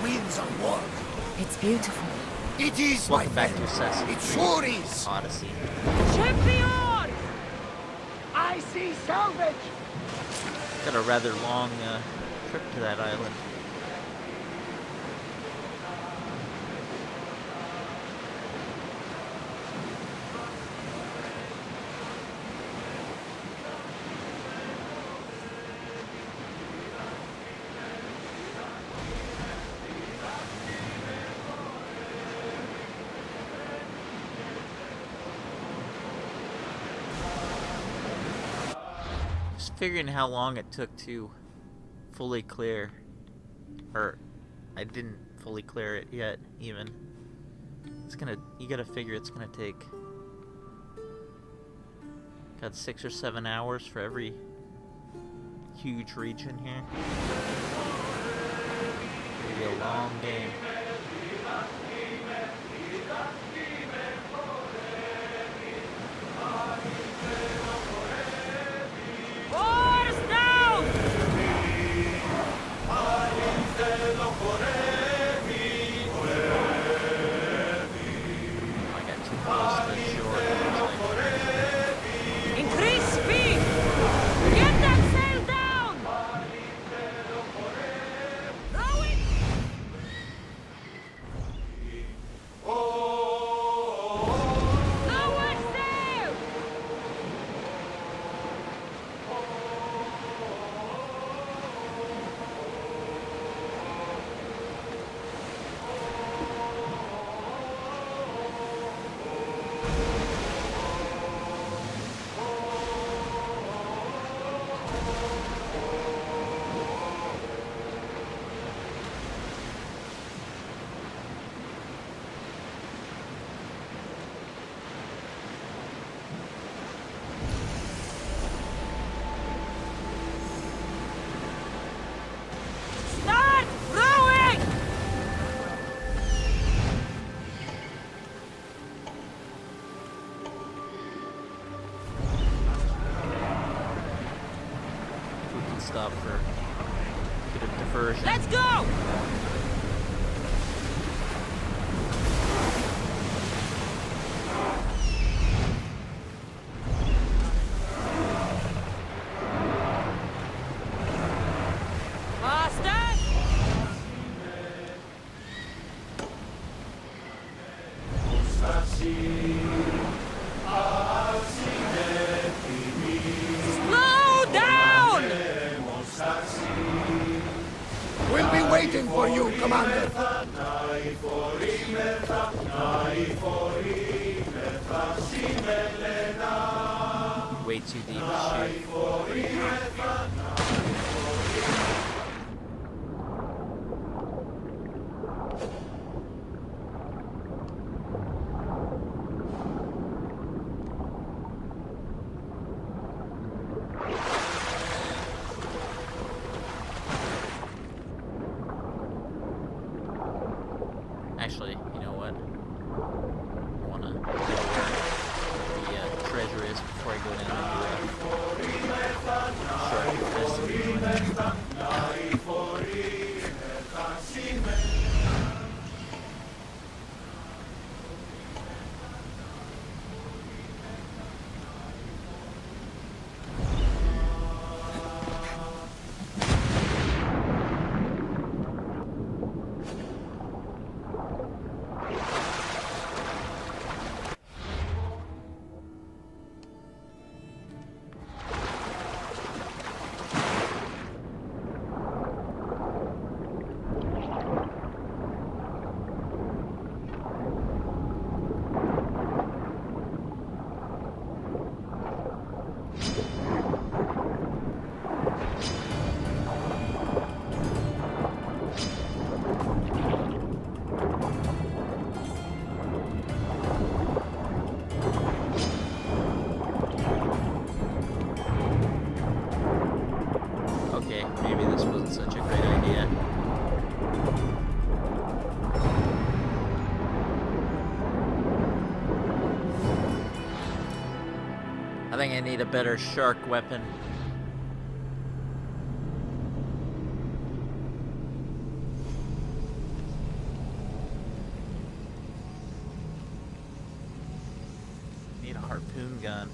winds are warm. It's beautiful. It is, Welcome my back friend. to Assassin It sure is. Odyssey. Champion! I see salvage. Got a rather long trip to that island. Figuring how long it took to fully clear, or I didn't fully clear it yet even. You gotta figure it's gonna take, got 6 or 7 hours for every huge region here. It'll be a long game. Stop for a bit of diversion. Let's go! Waiting for you, Commander. Way too deep to shoot. Actually, you know what? I want to know where the treasure is before I go down and do a shark investigation. I think I need a better shark weapon. harpoon gun.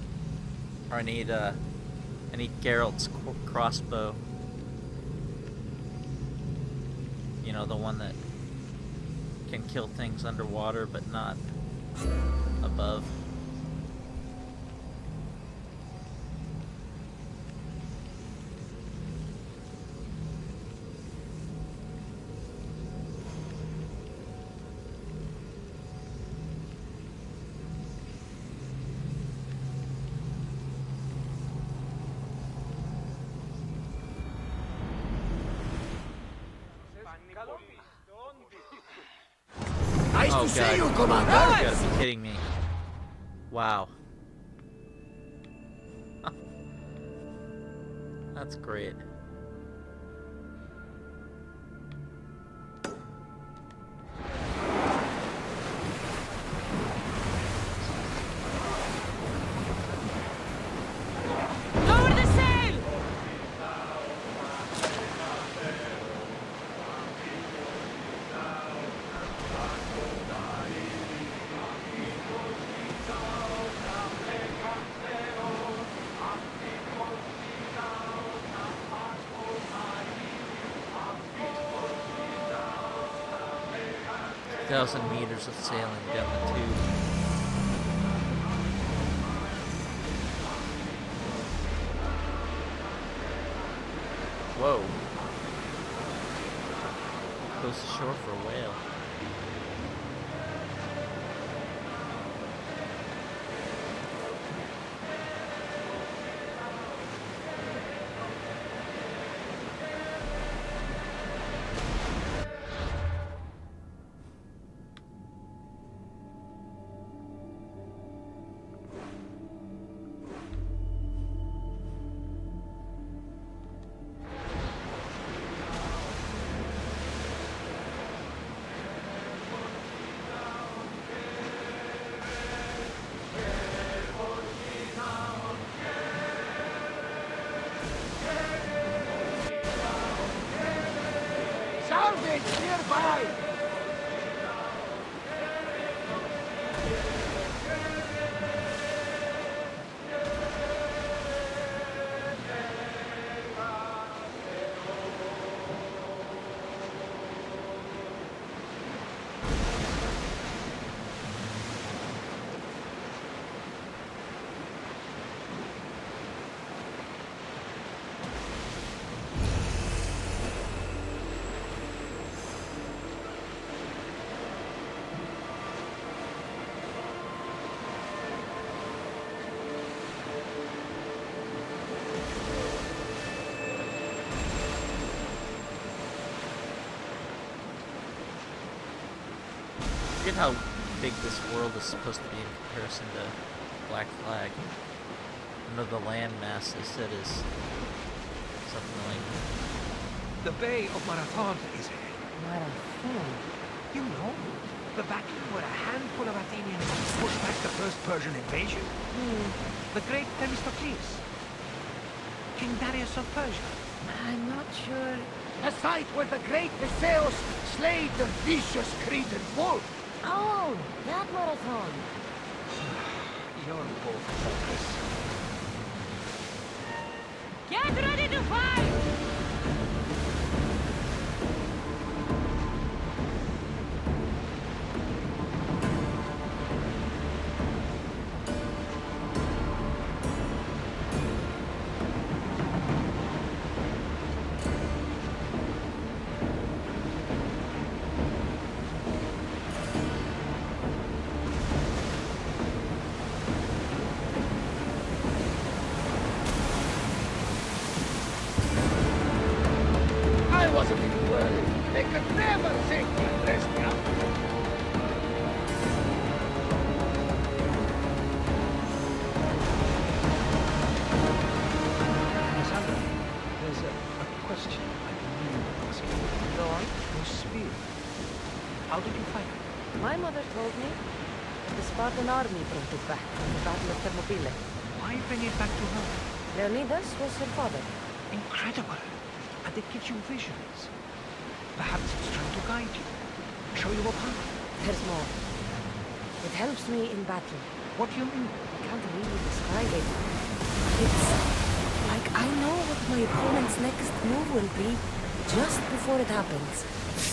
Or I need Geralt's crossbow. You know, the one that can kill things underwater but not above. Nice Oh to see god, you, you Commander. gotta be kidding me. Wow. That's great. Lower the sail! Thousand meters of sailing down the tube. Whoa. Goes to shore for a whale. Salvage nearby. Forget how big this world is supposed to be in comparison to Black Flag. I know the land mass they said is something like The Bay of Marathon is ahead. Marathon? You know, the battle where a handful of Athenians pushed back the first Persian invasion. The great Themistocles. King Darius of Persia. I'm not sure. The site where the great Theseus slayed the vicious Cretan wolf. Oh, that marathon. You're both hopeless. Get ready to fight! I wasn't even worried. They could never think to dress me up. Alexander, there's a question I need to ask you. Go on. Your spear. How did you find it? My mother told me that the Spartan army brought it back from the Battle of Thermopylae. Why bring it back to her? Leonidas was her father. Incredible. And it gives you visions. Perhaps it's trying to guide you. Show you a path. There's more. It helps me in battle. What do you mean? I can't really describe it. It's like I know what my opponent's next move will be just before it happens.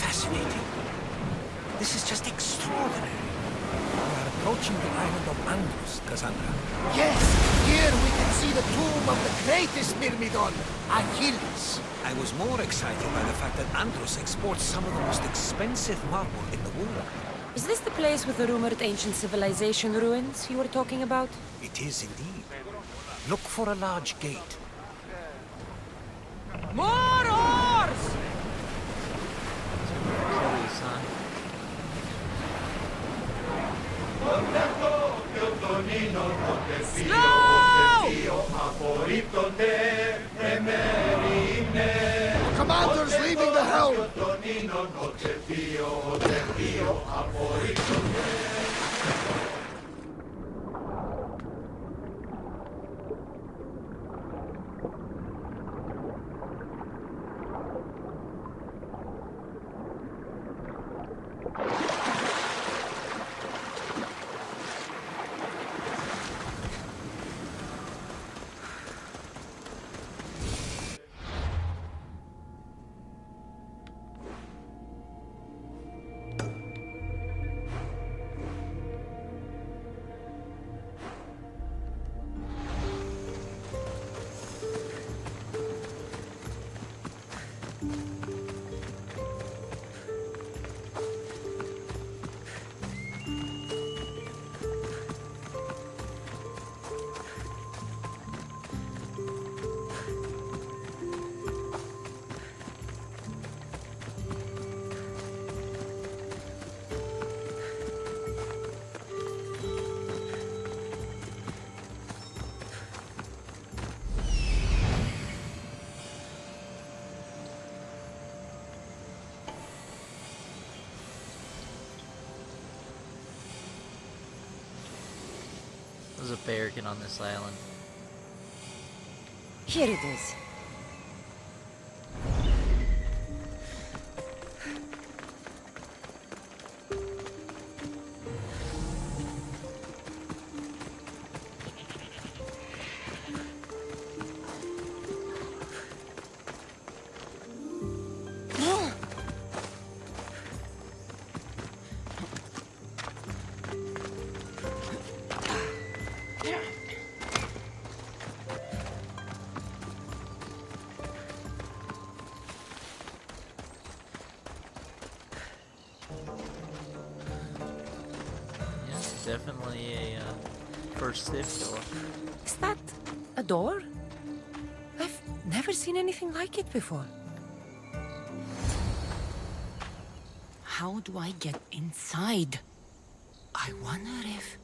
Fascinating. This is just extraordinary. We are approaching the island of Andros, Cassandra. Yes, here we can see the tomb of the greatest Myrmidon, Achilles. I was more excited by the fact that Andros exports some of the most expensive marble in the world. Is this the place with the rumored ancient civilization ruins you were talking about? It is indeed. Look for a large gate. More oars! Achilles, huh? Commander's leaving the helm. There's a barricade on this island. Here it is. Definitely a first stiff door. Is that a door? I've never seen anything like it before. How do I get inside? I wonder if...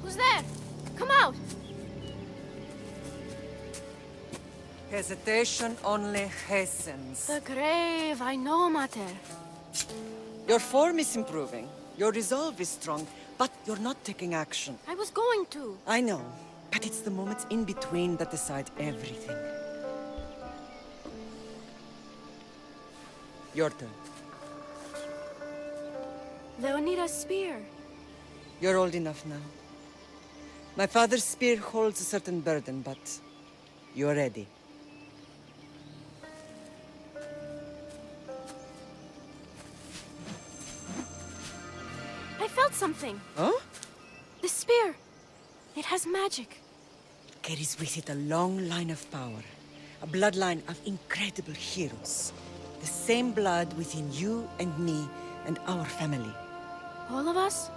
Who's there? Come out! Hesitation only hastens. The grave, I know, Mater. Your form is improving. Your resolve is strong, but you're not taking action. I was going to. I know, but it's the moments in between that decide everything. Your turn. Leonida's spear. You're old enough now. My father's spear holds a certain burden, but you're ready. I felt something. Huh? The spear. It has magic. Carries with it a long line of power. A bloodline of incredible heroes. The same blood within you and me and our family. All of us?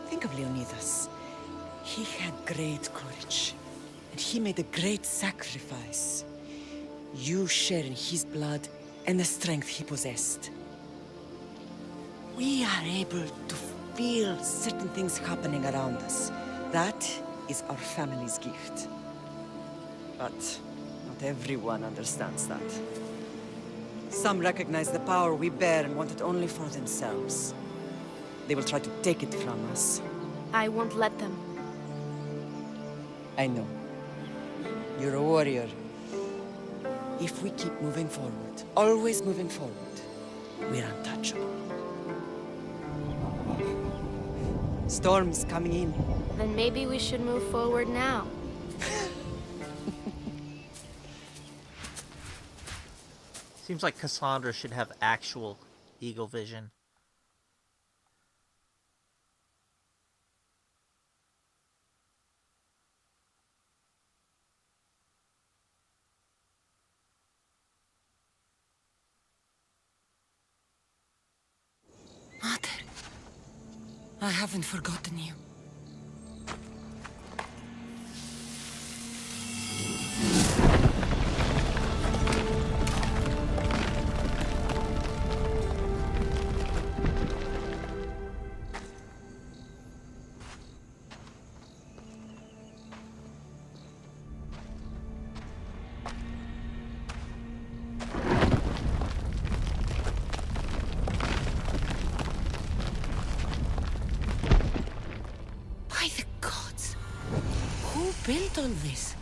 Think of Leonidas. He had great courage, and he made a great sacrifice. You share in his blood and the strength he possessed. We are able to feel certain things happening around us. That is our family's gift. But not everyone understands that. Some recognize the power we bear and want it only for themselves. They will try to take it from us. I won't let them. I know. You're a warrior. If we keep moving forward, always moving forward, we're untouchable. Storm's coming in. Then maybe we should move forward now. Seems like Cassandra should have actual eagle vision. Mother, I haven't forgotten you. By the gods, who built all this?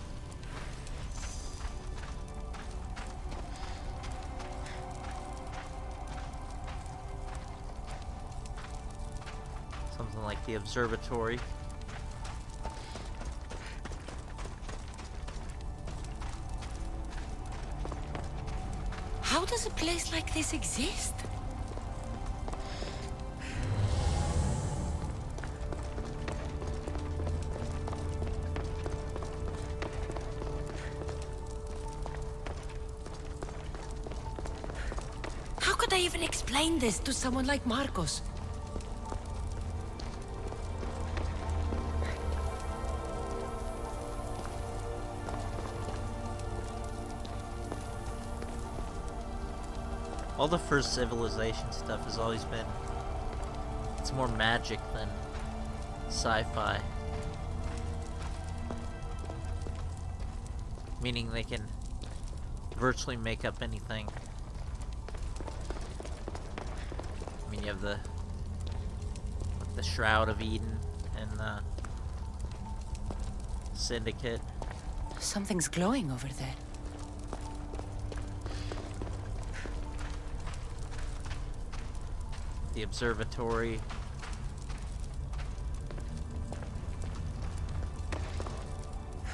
Something like the observatory. How does a place like this exist? How could I even explain this to someone like Marcos? All the first civilization stuff has always been... It's more magic than sci-fi. Meaning they can virtually make up anything. I mean, you have the Shroud of Eden and the Syndicate. Something's glowing over there. The observatory.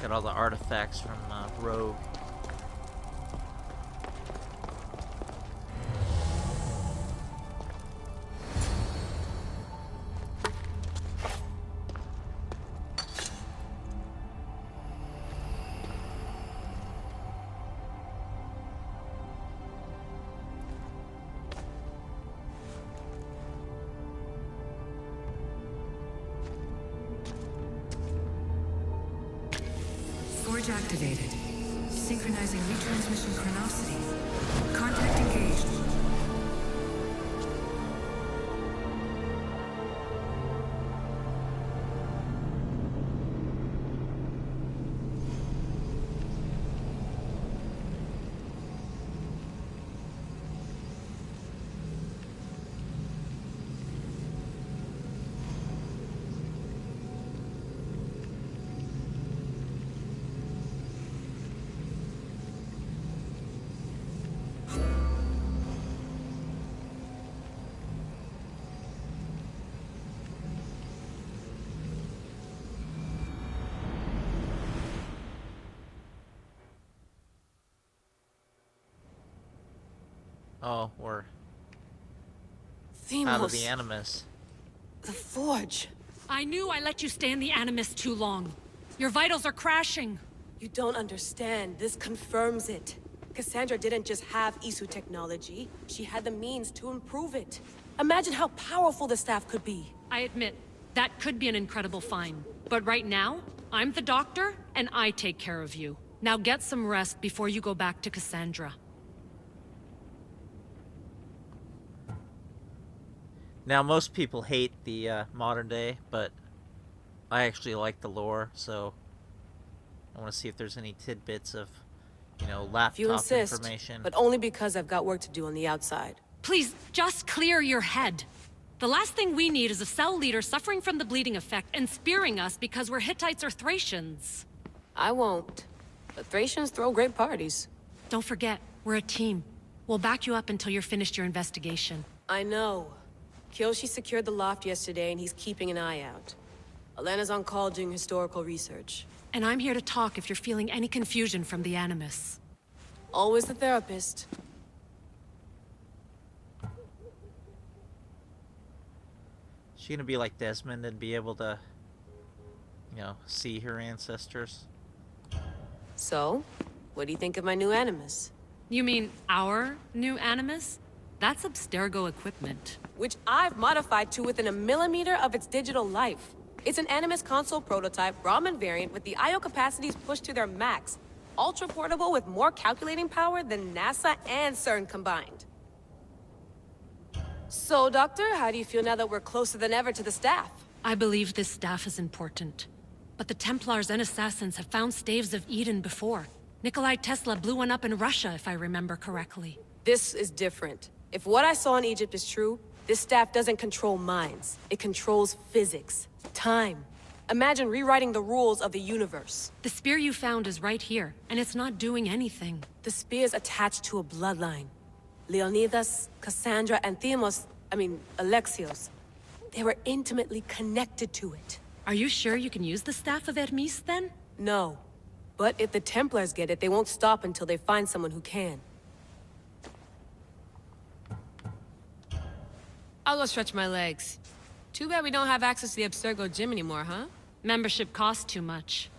Got all the artifacts from Rogue. Forge activated. Synchronizing retransmission chronicity. Contact engaged. Oh, we're Themos, out of the Animus. the Forge. I knew I let you stay in the Animus too long. Your vitals are crashing. You don't understand. This confirms it. Cassandra didn't just have Isu technology. She had the means to improve it. Imagine how powerful the staff could be. I admit, that could be an incredible find. But right now, I'm the doctor, and I take care of you. Now get some rest before you go back to Cassandra. Now, most people hate the modern day, but I actually like the lore, so I want to see if there's any tidbits of, you know, If you laptop insist, information. but only because I've got work to do on the outside. Please, just clear your head. The last thing we need is a cell leader suffering from the bleeding effect and spearing us because we're Hittites or Thracians. I won't. But Thracians throw great parties. Don't forget, we're a team. We'll back you up until you're finished your investigation. I know. Kyoshi secured the loft yesterday and he's keeping an eye out. Elena's on call doing historical research. And I'm here to talk if you're feeling any confusion from the Animus. Always the therapist. She gonna be like Desmond and be able to, you know, see her ancestors? So, what do you think of my new Animus? You mean our new Animus? That's Abstergo equipment. Which I've modified to within a millimeter of its digital life. It's an Animus console prototype, Raman variant with the I/O capacities pushed to their max. Ultra portable with more calculating power than NASA and CERN combined. So, Doctor, how do you feel now that we're closer than ever to the staff? I believe this staff is important. But the Templars and Assassins have found staves of Eden before. Nikolai Tesla blew one up in Russia, if I remember correctly. This is different. If what I saw in Egypt is true, this staff doesn't control minds. It controls physics, time. Imagine rewriting the rules of the universe. The spear you found is right here, and it's not doing anything. The spear's attached to a bloodline. Leonidas, Cassandra, and Alexios. They were intimately connected to it. Are you sure you can use the Staff of Hermes, then? No. But if the Templars get it, they won't stop until they find someone who can. I'll go stretch my legs. Too bad we don't have access to the Abstergo gym anymore, huh? Membership costs too much.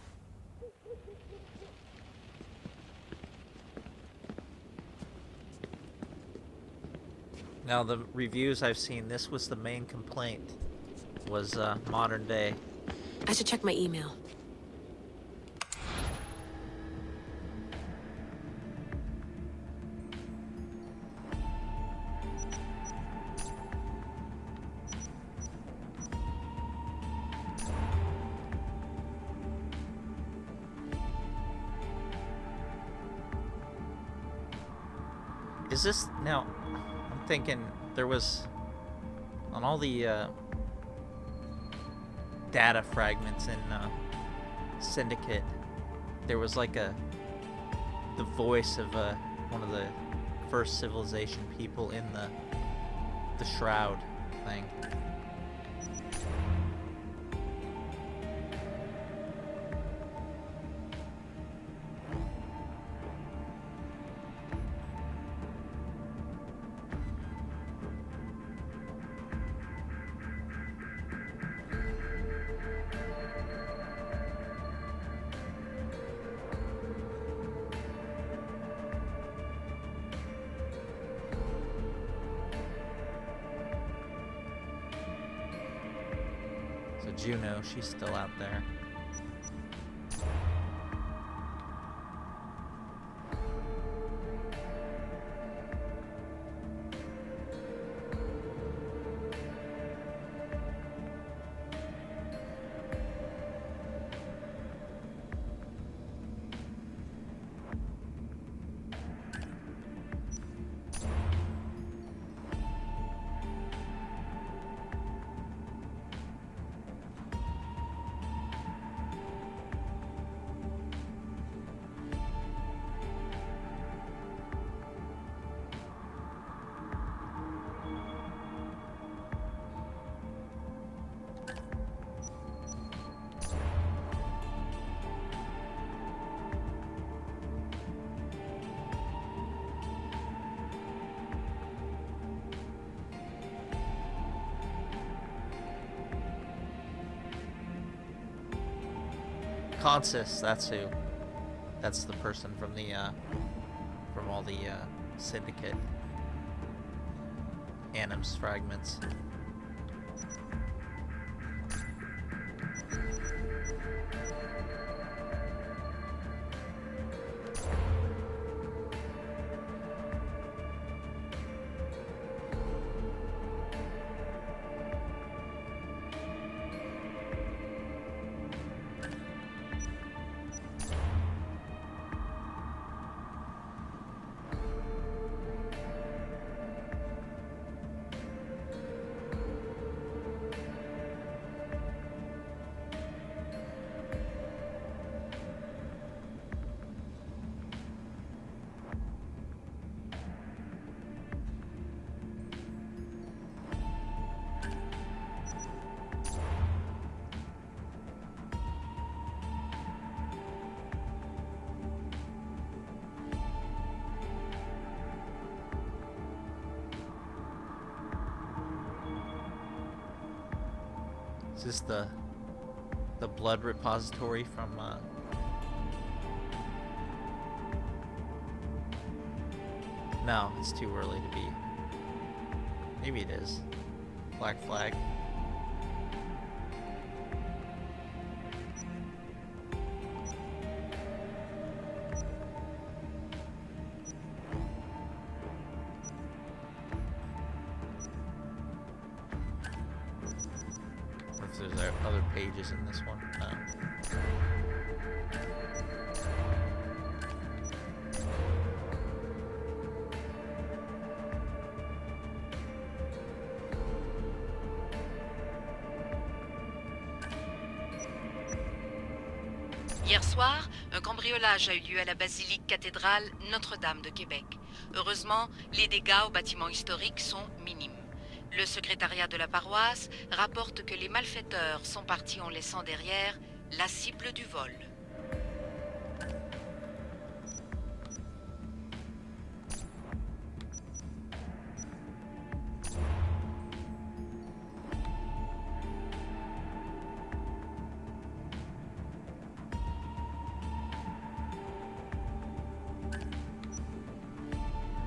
Now, the reviews I've seen, this was the main complaint, was modern day. I should check my email. Is this, now, I'm thinking there was, on all the data fragments in Syndicate, there was like the voice of one of the first civilization people in the shroud thing. Juno, she's still out there. Consus, that's who. That's the person from the from all the Syndicate Animus fragments. Is this the blood repository from No, it's too early to be. Maybe it is. Black Flag. If there's other pages in this one. No. Hier soir, un cambriolage a eu lieu à la basilique cathédrale Notre-Dame de Québec. Heureusement, les dégâts au bâtiment historique sont minimes. Le secrétariat de la paroisse rapporte que les malfaiteurs sont partis en laissant derrière la cible du vol.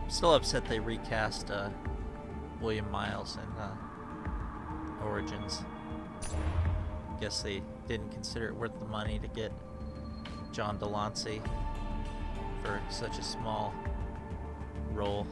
Still upset they recast William Miles in Origins. Guess they didn't consider it worth the money to get John Delancey for such a small role.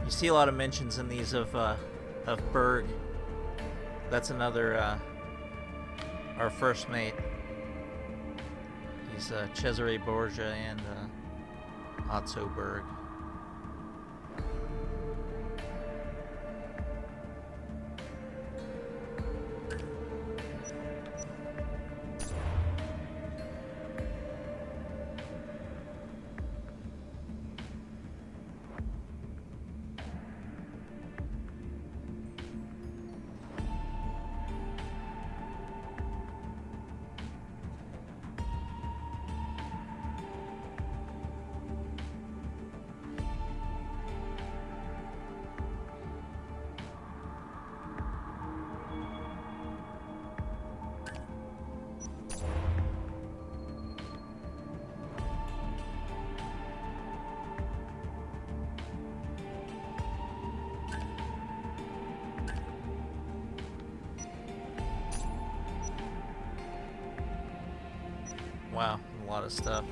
You see a lot of mentions in these of Berg. That's another our first mate. He's Cesare Borgia and Otto Berg. Wow, a lot of stuff.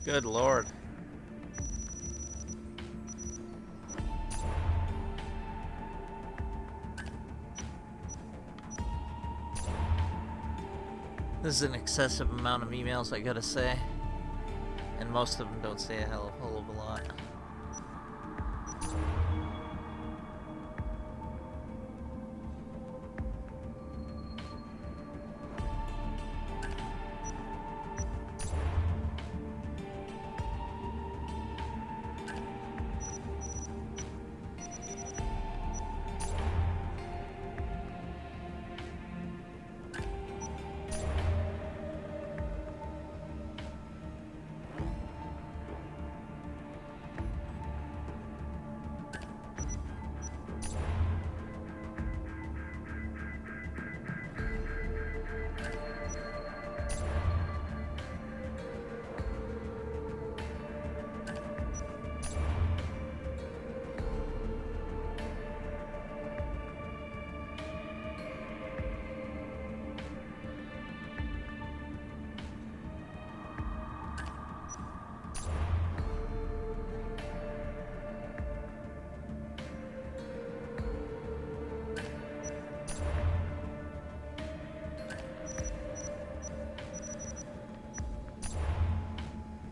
Good lord. This is an excessive amount of emails, I gotta say. And most of them don't say a hell of a lot.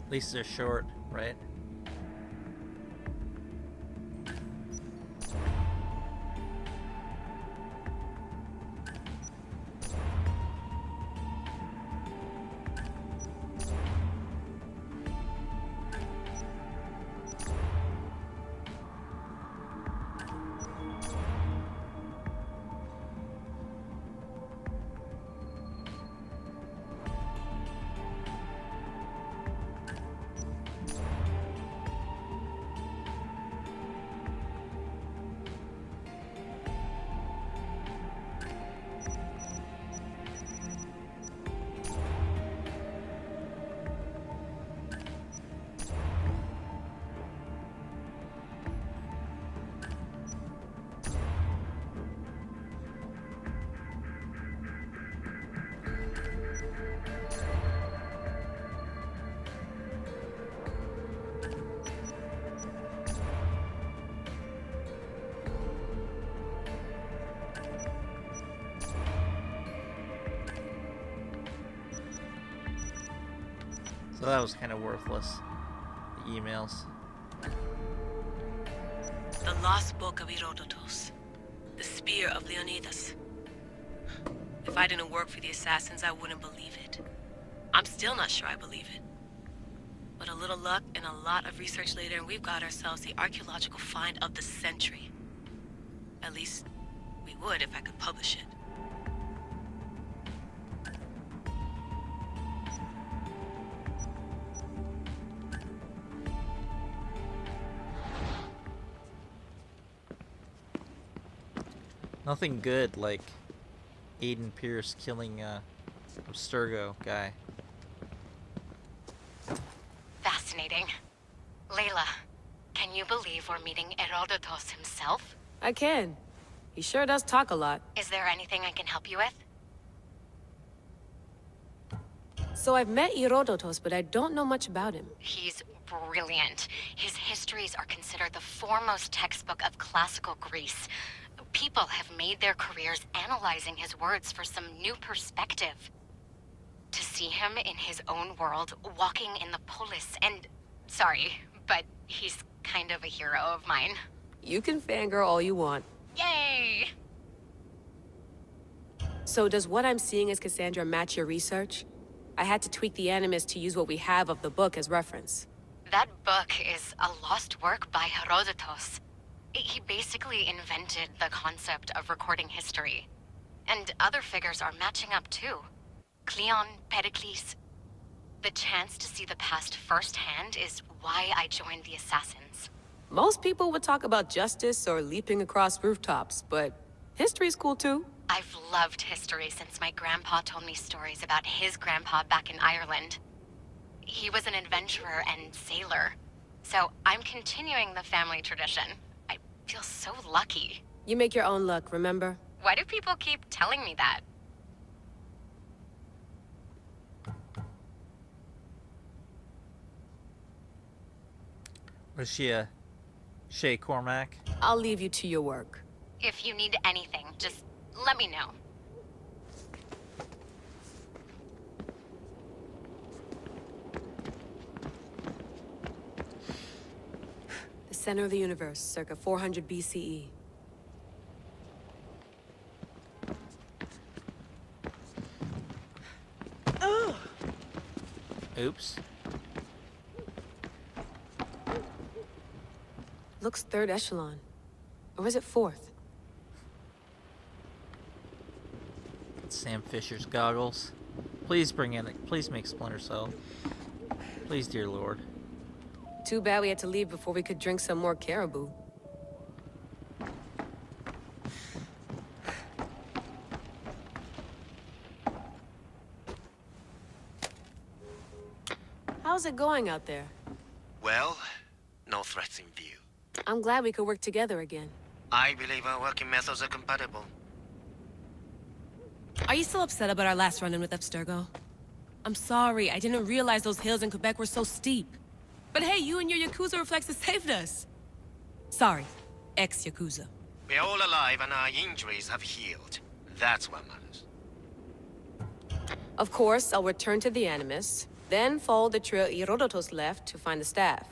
At least they're short, right? So that was kind of worthless. The emails. The Lost Book of Herodotus. The Spear of Leonidas. If I didn't work for the Assassins, I wouldn't believe it. I'm still not sure I believe it. But a little luck and a lot of research later, and we've got ourselves the archaeological find of the century. At least, we would if I could publish it. Nothing good like Aiden Pierce killing Abstergo guy. Fascinating. Layla, can you believe we're meeting Herodotus himself? I can. He sure does talk a lot. Is there anything I can help you with? So I've met Herodotus, but I don't know much about him. He's brilliant. His histories are considered the foremost textbook of classical Greece. People have made their careers analyzing his words for some new perspective. To see him in his own world, walking in the polis, and... Sorry, but he's kind of a hero of mine. You can fangirl all you want. Yay! So does what I'm seeing as Cassandra match your research? I had to tweak the Animus to use what we have of the book as reference. That book is a lost work by Herodotus. He basically invented the concept of recording history. And other figures are matching up too. Cleon, Pericles. The chance to see the past firsthand is why I joined the Assassins. Most people would talk about justice or leaping across rooftops, but history's cool too. I've loved history since my grandpa told me stories about his grandpa back in Ireland. He was an adventurer and sailor. So I'm continuing the family tradition. I feel so lucky. You make your own luck, remember? Why do people keep telling me that? Was she a Shay Cormac? I'll leave you to your work. If you need anything, just let me know. The center of the universe, circa 400 BCE. Oops. Looks third echelon. Or is it fourth? Sam Fisher's goggles. Please bring in it. Please make Splinter Cell. Please, dear Lord. Too bad we had to leave before we could drink some more caribou. How's it going out there? Well, no threats in view. I'm glad we could work together again. I believe our working methods are compatible. Are you still upset about our last run-in with Abstergo? I'm sorry, I didn't realize those hills in Quebec were so steep. But hey, you and your Yakuza reflexes saved us. Sorry, ex-Yakuza. We're all alive and our injuries have healed. That's what matters. Of course, I'll return to the Animus, then follow the trail Herodotus left to find the staff.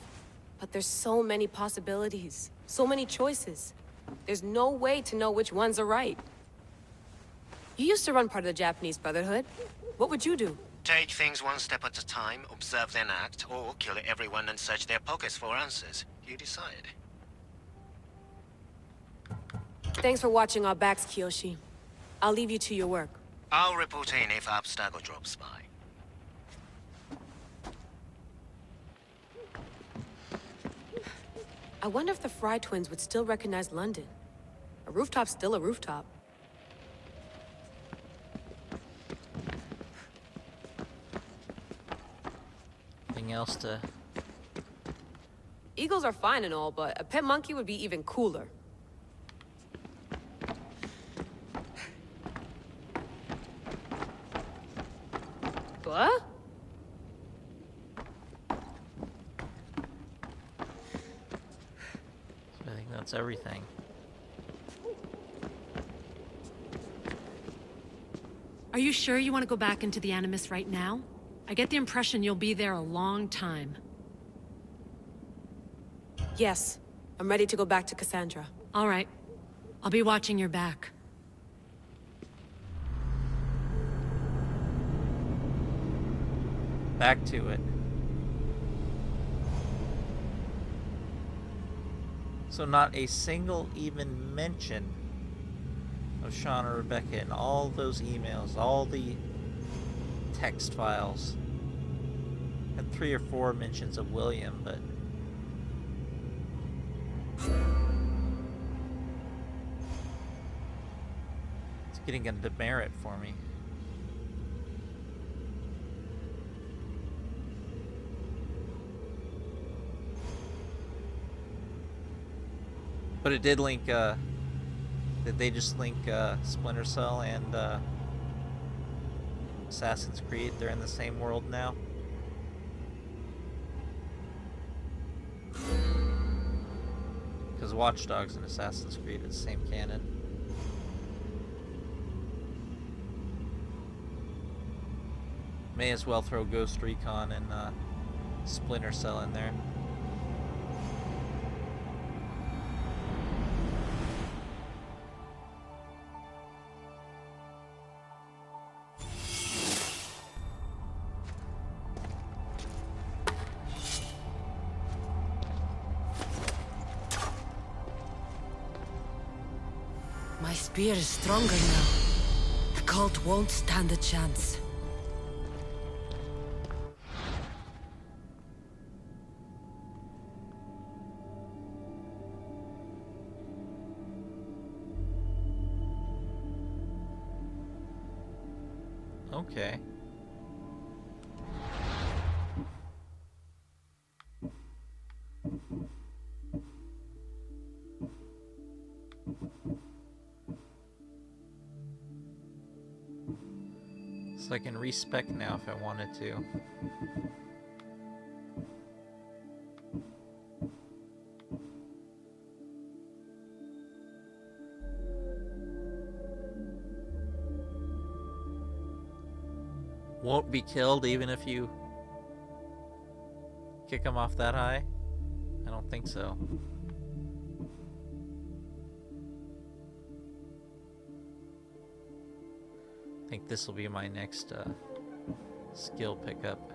But there's so many possibilities, so many choices. There's no way to know which ones are right. You used to run part of the Japanese Brotherhood. What would you do? Take things one step at a time, observe then act, or kill everyone and search their pockets for answers. You decide. Thanks for watching our backs, Kiyoshi. I'll leave you to your work. I'll report in if Abstergo drops by. I wonder if the Fry twins would still recognize London. A rooftop's still a rooftop. Anything else to... Eagles are fine and all, but a pet monkey would be even cooler. What? I think that's everything. Are you sure you want to go back into the Animus right now? I get the impression you'll be there a long time. Yes. I'm ready to go back to Cassandra. All right. I'll be watching your back. Back to it. So not a single even mention of Sean or Rebecca in all those emails, all the text files. Had 3 or 4 mentions of William, but it's getting a demerit for me. But it did link, did they just link Splinter Cell and Assassin's Creed? They're in the same world now? Because Watch Dogs and Assassin's Creed is the same canon. May as well throw Ghost Recon and Splinter Cell in there. My spear is stronger now. The cult won't stand a chance. Okay. So I can respec now if I wanted to. won't be killed even if you kick him off that high? I don't think so. I think this will be my next skill pickup.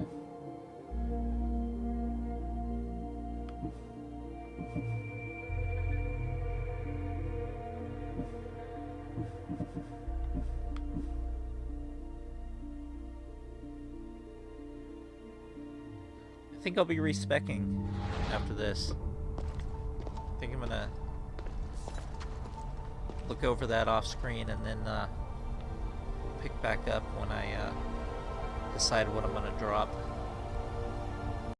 I think I'll be respecking after this. I think I'm gonna look over that off screen and then pick back up when I decide what I'm gonna drop.